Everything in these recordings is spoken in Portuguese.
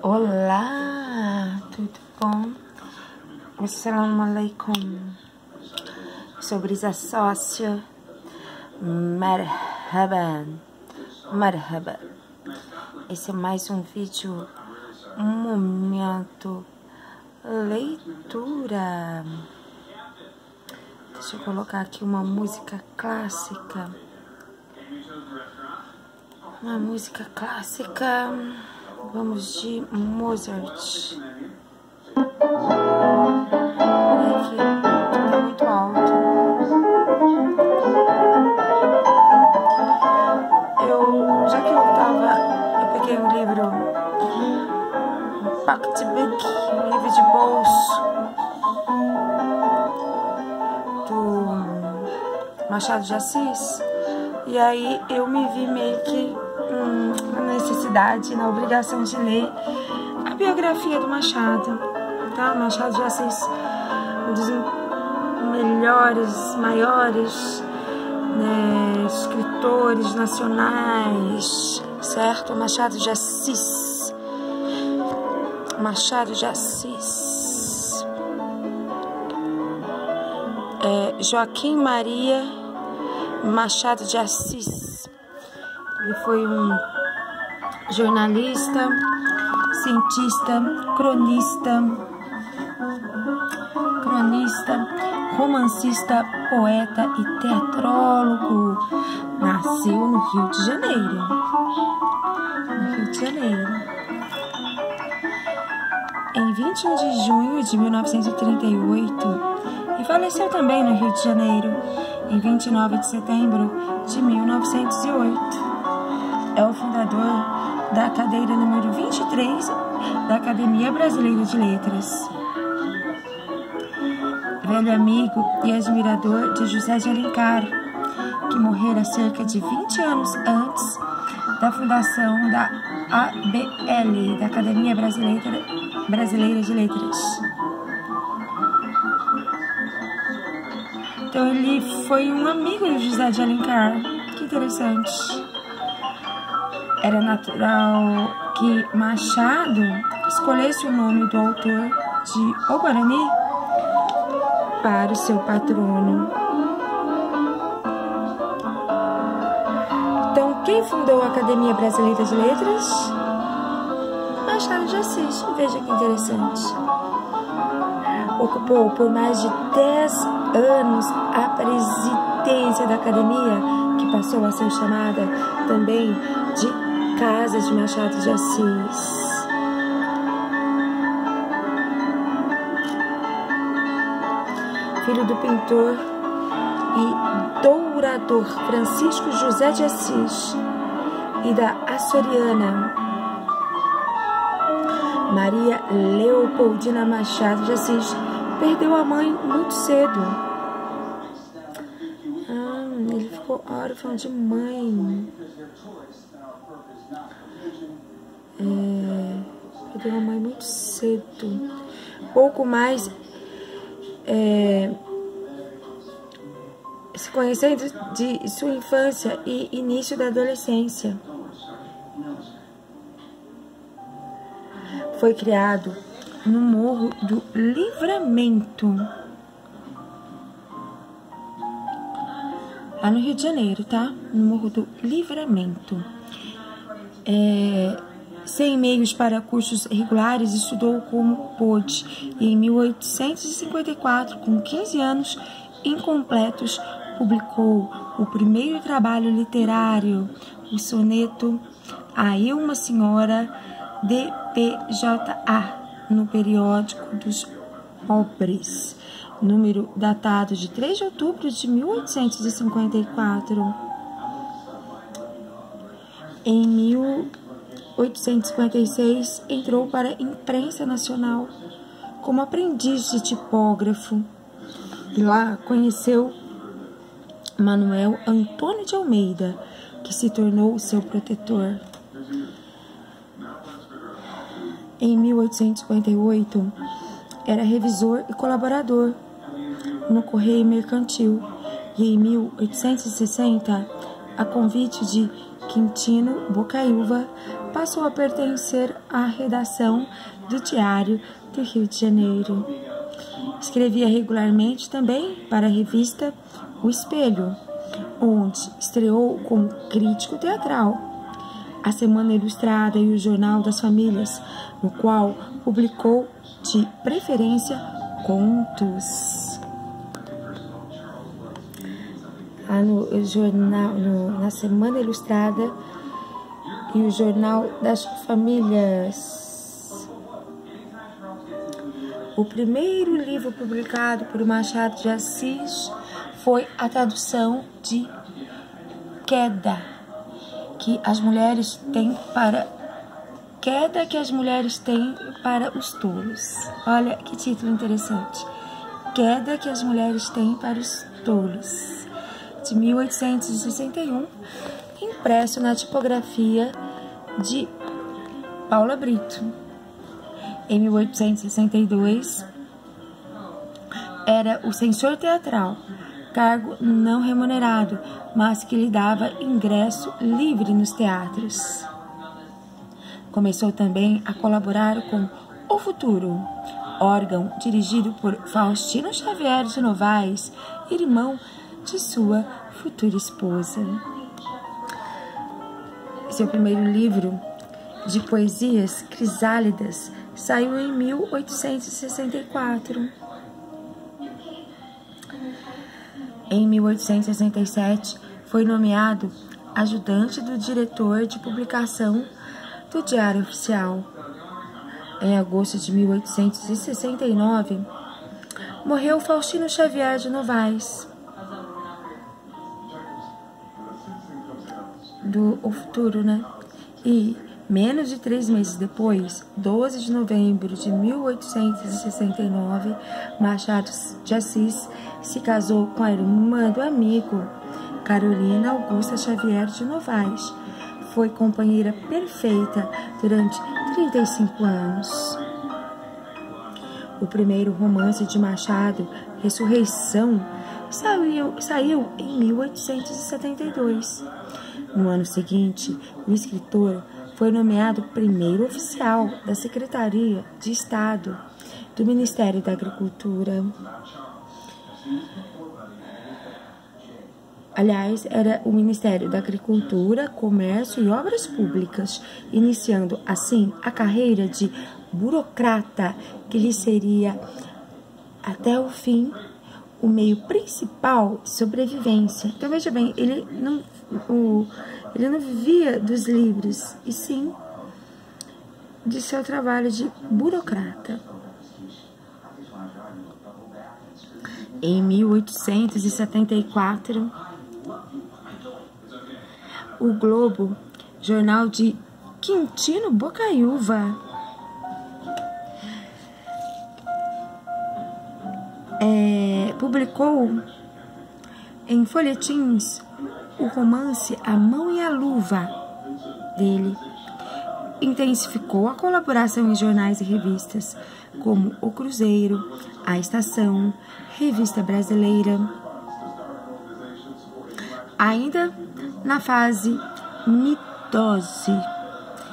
Olá, tudo bom? Assalamu alaikum. Sou Brisa Sócia. Marhaban. Marhaban. Esse é mais um vídeo, um momento leitura. Deixa eu colocar aqui uma música clássica. Uma música clássica. Vamos de Mozart. Aqui tá muito alto. Já que eu peguei um livro, um pocketbook, um livro de bolso do Machado de Assis, e aí eu me vi meio que na necessidade, na obrigação de ler a biografia do Machado, tá? Machado de Assis, um dos melhores, maiores, né, escritores nacionais, certo? Machado de Assis. Machado de Assis. Joaquim Maria Machado de Assis. Ele foi um jornalista, cientista, cronista, romancista, poeta e teatrólogo. Nasceu no Rio de Janeiro. Em 21 de junho de 1938 e faleceu também no Rio de Janeiro em 29 de setembro de 1908. É o fundador da cadeira número 23 da Academia Brasileira de Letras. Velho amigo e admirador de José de Alencar, que morrera cerca de 20 anos antes da fundação da ABL, da Academia Brasileira de Letras. Então ele foi um amigo de José de Alencar. Que interessante. Era natural que Machado escolhesse o nome do autor de O Guarani para o seu patrono. Então, quem fundou a Academia Brasileira de Letras? Machado de Assis. Veja que interessante. Ocupou por mais de 10 anos a presidência da academia, que passou a ser chamada também de Casa de Machado de Assis. Filho do pintor e dourador Francisco José de Assis e da açoriana Maria Leopoldina Machado de Assis, perdeu a mãe muito cedo. Ele ficou órfão de mãe. Perdeu a mãe muito cedo. Pouco mais se conhecendo de sua infância e início da adolescência. Foi criado no Morro do Livramento, lá no Rio de Janeiro, tá? No Morro do Livramento. Sem meios para cursos regulares, estudou como pôde e em 1854, com 15 anos incompletos, publicou o primeiro trabalho literário, o soneto A Eu, uma Senhora, DPJA, no Periódico dos Pobres, número datado de 3 de outubro de 1854. Em 1856, entrou para a imprensa nacional como aprendiz de tipógrafo. E lá conheceu Manuel Antônio de Almeida, que se tornou seu protetor. Em 1858, era revisor e colaborador no Correio Mercantil e em 1860, a convite de Quintino Bocaiúva, passou a pertencer à redação do Diário do Rio de Janeiro. Escrevia regularmente também para a revista O Espelho, onde estreou como crítico teatral, a Semana Ilustrada e o Jornal das Famílias, no qual publicou de preferência contos. No jornal, na Semana Ilustrada e o Jornal das Famílias. O primeiro livro publicado por Machado de Assis foi a tradução de Queda que as mulheres têm para os tolos. Olha que título interessante. Queda que as mulheres têm para os tolos, de 1861, impresso na tipografia de Paula Brito. Em 1862, era o censor teatral, cargo não remunerado, mas que lhe dava ingresso livre nos teatros. Começou também a colaborar com O Futuro, órgão dirigido por Faustino Xavier de Novaes, irmão de sua futura esposa. Seu primeiro livro de poesias, Crisálidas, saiu em 1864. Em 1867, foi nomeado ajudante do diretor de publicação do Diário Oficial. Em agosto de 1869, morreu Faustino Xavier de Novaes, do O Futuro, E, menos de 3 meses depois, 12 de novembro de 1869, Machado de Assis se casou com a irmã do amigo, Carolina Augusta Xavier de Novaes. Foi companheira perfeita durante 35 anos. O primeiro romance de Machado, Ressurreição, saiu em 1872. No ano seguinte, o escritor foi nomeado primeiro oficial da Secretaria de Estado do Ministério da Agricultura. Aliás, era o Ministério da Agricultura, Comércio e Obras Públicas, iniciando assim a carreira de burocrata que lhe seria até o fim o meio principal de sobrevivência. Então, veja bem, ele não vivia dos livros, e sim de seu trabalho de burocrata. Em 1874, o Globo, jornal de Quintino Bocaiúva, publicou em folhetins o romance A Mão e a Luva dele. Intensificou a colaboração em jornais e revistas como O Cruzeiro, A Estação, Revista Brasileira. Ainda na fase mitose,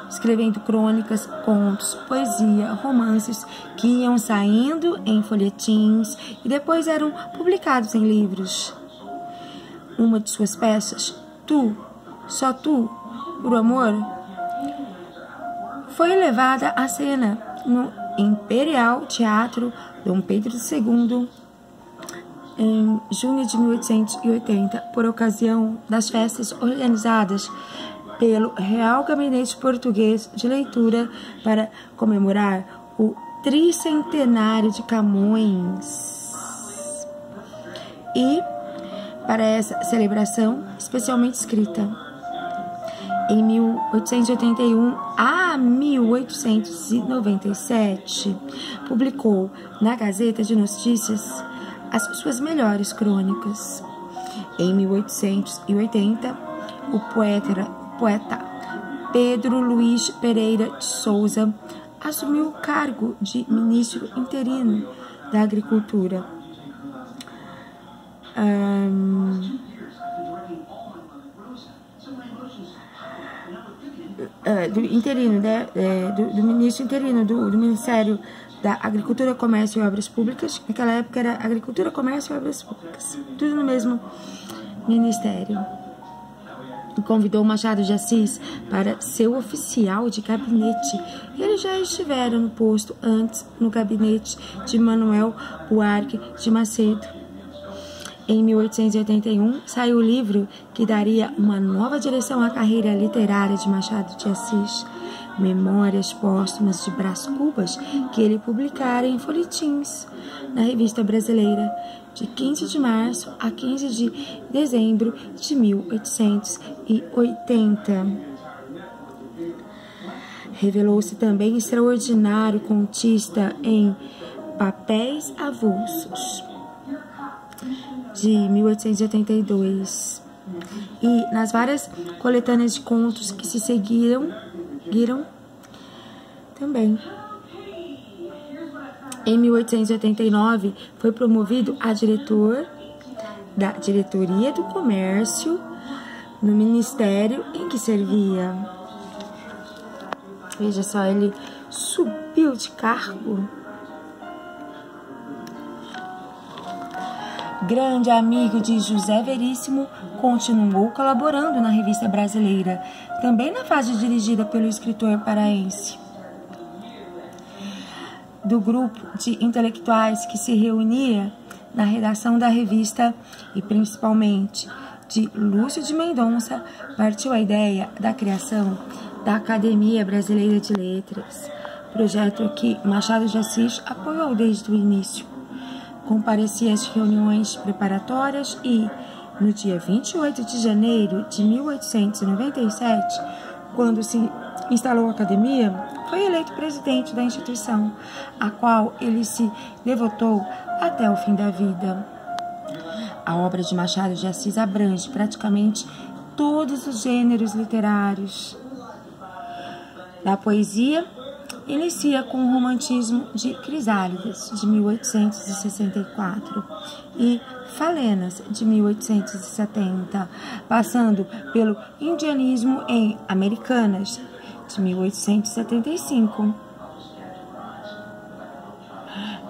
escrevendo crônicas, contos, poesia, romances que iam saindo em folhetins e depois eram publicados em livros. Uma de suas peças, Tu, Só Tu, por Amor, foi levada à cena no Imperial Teatro Dom Pedro II em junho de 1880, por ocasião das festas organizadas pelo Real Gabinete Português de Leitura para comemorar o tricentenário de Camões. E, para essa celebração especialmente escrita, em 1881 a 1897, publicou na Gazeta de Notícias as suas melhores crônicas. Em 1880, o poeta Pedro Luiz Pereira de Souza assumiu o cargo de ministro interino da Agricultura. do interino, né, do ministro interino do Ministério da Agricultura, Comércio e Obras Públicas. Naquela época era Agricultura, Comércio e Obras Públicas, tudo no mesmo ministério. E convidou Machado de Assis para ser oficial de gabinete. Eles já estiveram no posto antes, no gabinete de Manuel Buarque de Macedo. Em 1881, saiu o livro que daria uma nova direção à carreira literária de Machado de Assis, Memórias Póstumas de Brás Cubas, que ele publicara em folhetins na Revista Brasileira, de 15 de março a 15 de dezembro de 1880. Revelou-se também extraordinário contista em Papéis Avulsos, de 1882, e nas várias coletâneas de contos que se seguiram também. Em 1889, foi promovido a diretor da Diretoria do Comércio no ministério em que servia. Veja só, ele subiu de cargo. Grande amigo de José Veríssimo, continuou colaborando na Revista Brasileira, também na fase dirigida pelo escritor paraense. Do grupo de intelectuais que se reunia na redação da revista, e principalmente de Lúcio de Mendonça, partiu a ideia da criação da Academia Brasileira de Letras, projeto que Machado de Assis apoiou desde o início. Comparecia às reuniões preparatórias e, no dia 28 de janeiro de 1897, quando se instalou a academia, foi eleito presidente da instituição, a qual ele se devotou até o fim da vida. A obra de Machado de Assis abrange praticamente todos os gêneros literários. Da poesia, inicia com o romantismo de Crisálidas, de 1864, e Falenas, de 1870, passando pelo indianismo em Americanas, de 1875,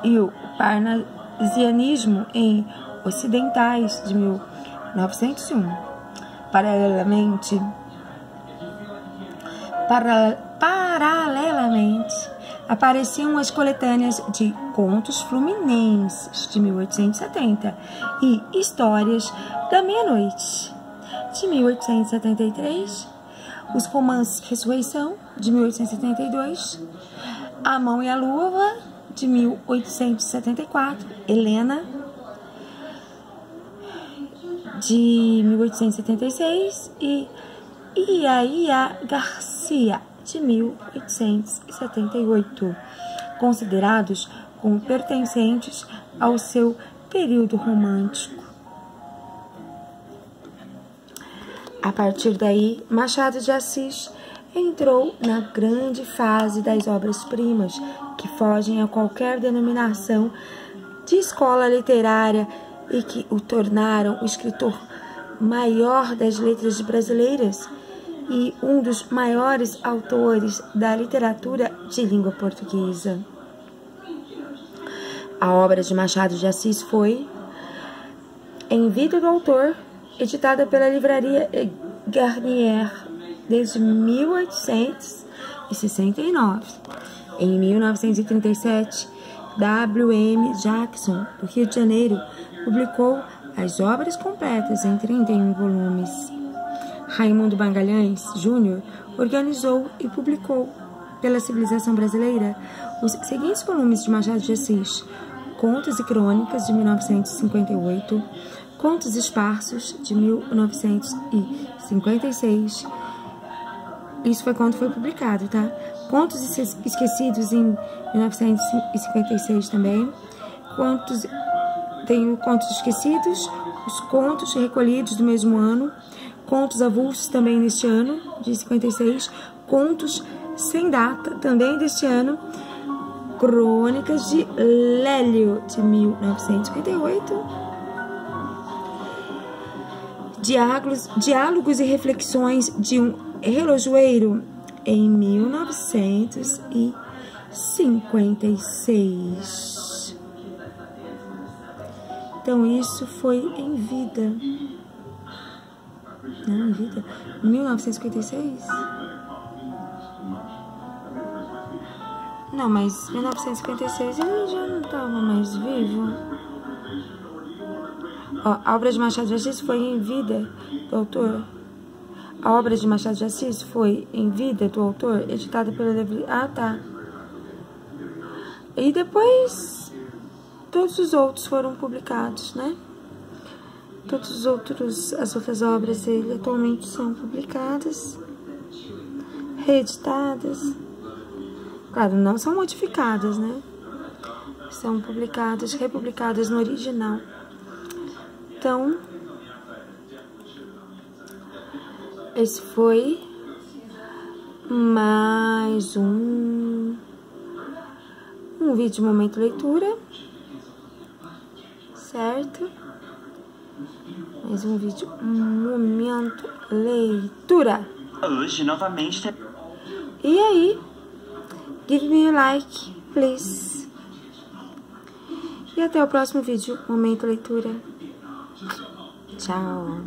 e o parnasianismo em Ocidentais, de 1901. Paralelamente, apareciam as coletâneas de Contos Fluminenses, de 1870, e Histórias da Meia-Noite, de 1873, os romances Ressurreição, de 1872, A Mão e a Luva, de 1874, Helena, de 1876, e Iaia Garcia, de 1878, considerados como pertencentes ao seu período romântico. A partir daí, Machado de Assis entrou na grande fase das obras-primas, que fogem a qualquer denominação de escola literária e que o tornaram o escritor maior das letras brasileiras e um dos maiores autores da literatura de língua portuguesa. A obra de Machado de Assis foi Em Vida do Autor, editada pela Livraria Garnier desde 1869. Em 1937, W.M. Jackson, do Rio de Janeiro, publicou as obras completas em 31 volumes. Raimundo Magalhães Júnior organizou e publicou pela Civilização Brasileira os seguintes volumes de Machado de Assis: Contos e Crônicas, de 1958, Contos Esparsos, de 1956. Isso foi quando foi publicado, tá? Contos Esquecidos, em 1956 também. Tem o Contos Esquecidos, os Contos Recolhidos do mesmo ano, Contos Avulsos também neste ano, de 56, Contos Sem Data, também deste ano, Crônicas de Lélio, de 1958, Diálogos e Reflexões de um Relojoeiro, em 1956. Então, isso foi em vida. Não, em vida? 1956? Não, mas 1956 ele já não estava mais vivo. Ó, a obra de Machado de Assis foi em vida do autor. A obra de Machado de Assis foi em vida do autor, editada pela livraria. Ah, tá. E depois todos os outros foram publicados, né? As outras obras dele atualmente são publicadas, reeditadas. Claro, não são modificadas, né? São publicadas, republicadas no original. Então, esse foi mais um vídeo Momento Leitura, certo? Mais um vídeo Momento Leitura. Hoje, novamente... E aí, give me a like, please. E até o próximo vídeo Momento Leitura. Tchau.